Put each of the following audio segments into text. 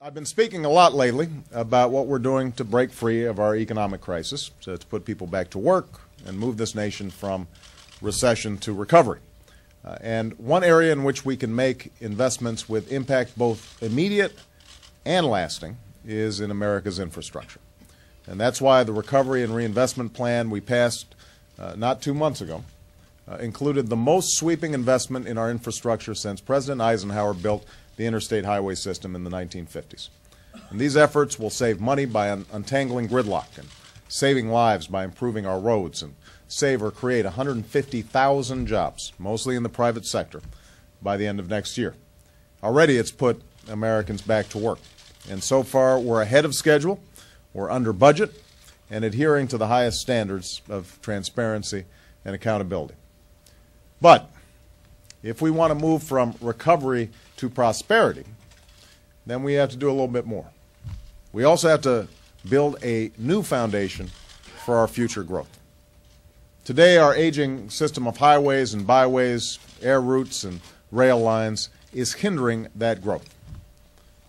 I've been speaking a lot lately about what we're doing to break free of our economic crisis, to put people back to work and move this nation from recession to recovery. And one area in which we can make investments with impact both immediate and lasting is in America's infrastructure. And that's why the Recovery and Reinvestment Plan we passed not 2 months ago included the most sweeping investment in our infrastructure since President Eisenhower built the interstate highway system in the 1950s. And these efforts will save money by untangling gridlock and saving lives by improving our roads, and save or create 150,000 jobs, mostly in the private sector, by the end of next year. Already it's put Americans back to work. And so far we're ahead of schedule, we're under budget, and adhering to the highest standards of transparency and accountability. But if we want to move from recovery to prosperity, then we have to do a little bit more. We also have to build a new foundation for our future growth. Today, our aging system of highways and byways, air routes and rail lines is hindering that growth.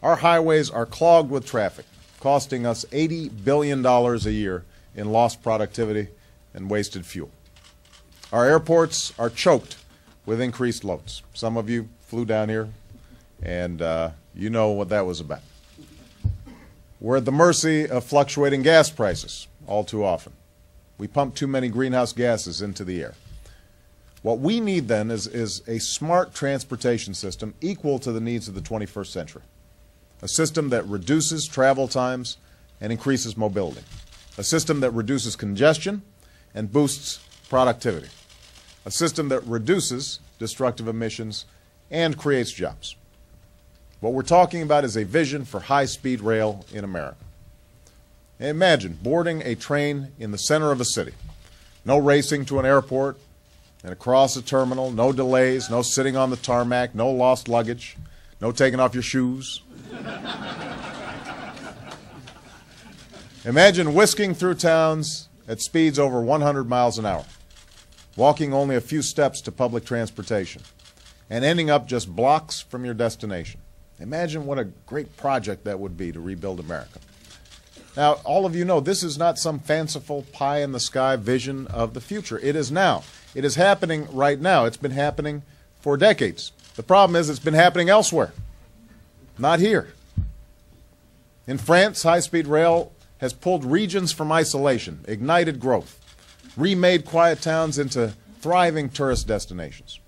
Our highways are clogged with traffic, costing us $80 billion a year in lost productivity and wasted fuel. Our airports are choked with increased loads. Some of you flew down here, and you know what that was about. We're at the mercy of fluctuating gas prices all too often. We pump too many greenhouse gases into the air. What we need then is a smart transportation system equal to the needs of the 21st century. A system that reduces travel times and increases mobility. A system that reduces congestion and boosts productivity. A system that reduces destructive emissions and creates jobs. What we're talking about is a vision for high-speed rail in America. Imagine boarding a train in the center of a city. No racing to an airport and across a terminal, no delays, no sitting on the tarmac, no lost luggage, no taking off your shoes. Imagine whisking through towns at speeds over 100 miles an hour, walking only a few steps to public transportation, and ending up just blocks from your destination. Imagine what a great project that would be to rebuild America. Now, all of you know this is not some fanciful pie-in-the-sky vision of the future. It is now. It is happening right now. It's been happening for decades. The problem is it's been happening elsewhere, not here. In France, high-speed rail has pulled regions from isolation, ignited growth, remade quiet towns into thriving tourist destinations.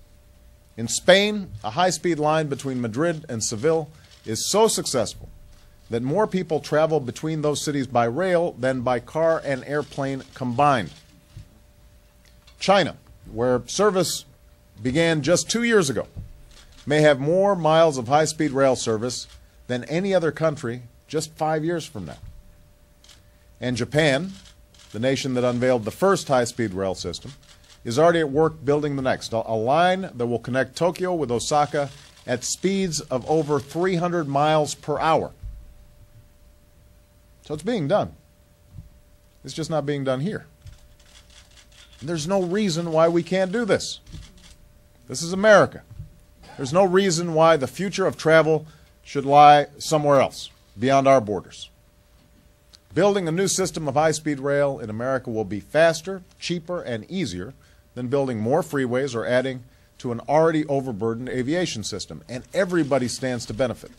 In Spain, a high-speed line between Madrid and Seville is so successful that more people travel between those cities by rail than by car and airplane combined. China, where service began just 2 years ago, may have more miles of high-speed rail service than any other country just 5 years from now. And Japan, the nation that unveiled the first high-speed rail system, is already at work building the next, a line that will connect Tokyo with Osaka at speeds of over 300 miles per hour. So it's being done. It's just not being done here. And there's no reason why we can't do this. This is America. There's no reason why the future of travel should lie somewhere else, beyond our borders. Building a new system of high-speed rail in America will be faster, cheaper, and easier than building more freeways or adding to an already overburdened aviation system, and everybody stands to benefit.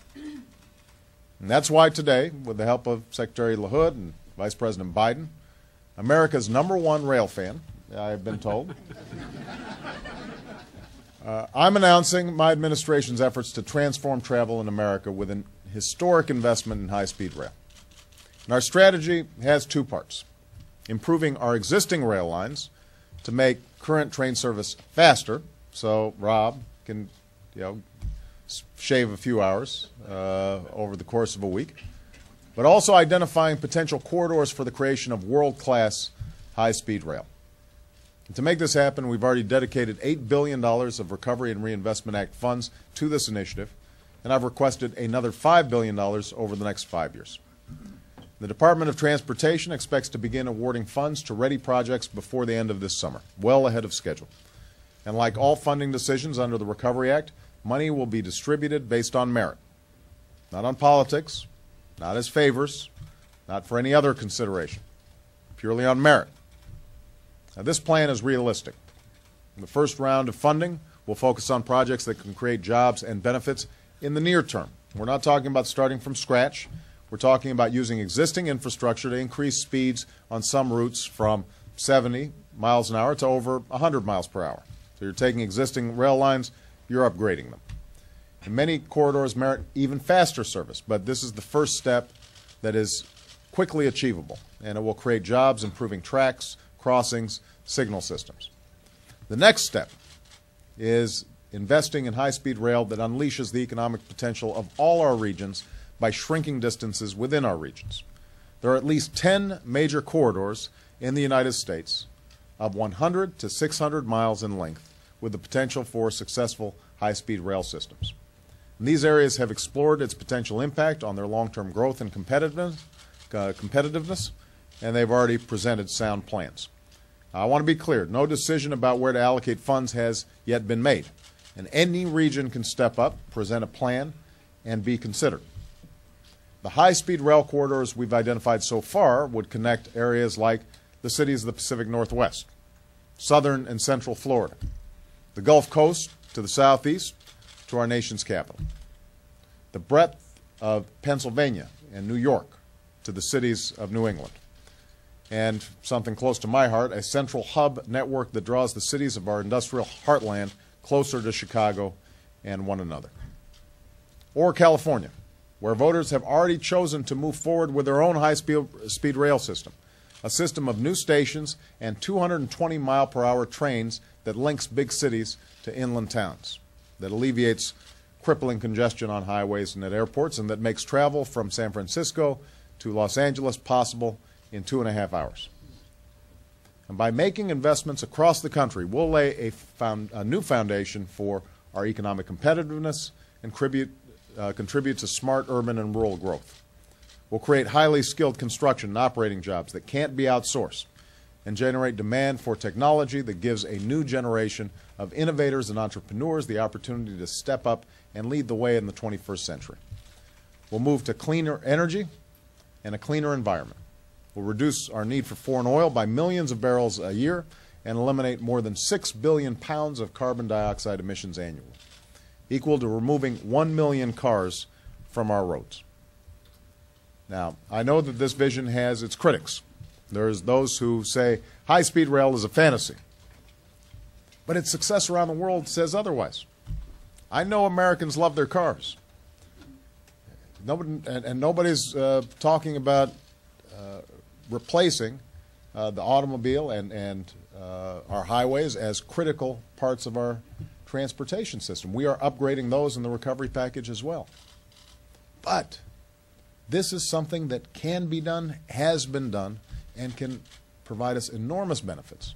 And that's why today, with the help of Secretary LaHood and Vice President Biden, America's #1 rail fan, I've been told, I'm announcing my administration's efforts to transform travel in America with an historic investment in high-speed rail. And our strategy has two parts: improving our existing rail lines to make current train service faster, so Rob can, shave a few hours over the course of a week, but also identifying potential corridors for the creation of world-class high-speed rail. And to make this happen, we've already dedicated $8 billion of Recovery and Reinvestment Act funds to this initiative, and I've requested another $5 billion over the next 5 years. The Department of Transportation expects to begin awarding funds to ready projects before the end of this summer, well ahead of schedule. And like all funding decisions under the Recovery Act, money will be distributed based on merit, not on politics, not as favors, not for any other consideration, purely on merit. Now, this plan is realistic. The first round of funding will focus on projects that can create jobs and benefits in the near term. We're not talking about starting from scratch. We're talking about using existing infrastructure to increase speeds on some routes from 70 miles an hour to over 100 miles per hour. So you're taking existing rail lines, you're upgrading them. And many corridors merit even faster service, but this is the first step that is quickly achievable, and it will create jobs improving tracks, crossings, signal systems. The next step is investing in high-speed rail that unleashes the economic potential of all our regions by shrinking distances within our regions. There are at least 10 major corridors in the United States of 100 to 600 miles in length with the potential for successful high-speed rail systems. And these areas have explored its potential impact on their long-term growth and competitiveness, and they've already presented sound plans. I want to be clear, no decision about where to allocate funds has yet been made, and any region can step up, present a plan, and be considered. The high-speed rail corridors we've identified so far would connect areas like the cities of the Pacific Northwest, southern and central Florida, the Gulf Coast to the southeast to our nation's capital, the breadth of Pennsylvania and New York to the cities of New England, and something close to my heart, a central hub network that draws the cities of our industrial heartland closer to Chicago and one another. Or California, where voters have already chosen to move forward with their own high-speed rail system, a system of new stations and 220-mile-per-hour trains that links big cities to inland towns, that alleviates crippling congestion on highways and at airports, and that makes travel from San Francisco to Los Angeles possible in 2.5 hours. And by making investments across the country, we'll lay a new foundation for our economic competitiveness and contribute to smart urban and rural growth. We'll create highly skilled construction and operating jobs that can't be outsourced and generate demand for technology that gives a new generation of innovators and entrepreneurs the opportunity to step up and lead the way in the 21st century. We'll move to cleaner energy and a cleaner environment. We'll reduce our need for foreign oil by millions of barrels a year and eliminate more than 6 billion pounds of carbon dioxide emissions annually, equal to removing 1 million cars from our roads. Now, I know that this vision has its critics. There's those who say high-speed rail is a fantasy, but its success around the world says otherwise. I know Americans love their cars. Nobody's talking about replacing the automobile and our highways as critical parts of our transportation system. We are upgrading those in the recovery package as well. But this is something that can be done, has been done, and can provide us enormous benefits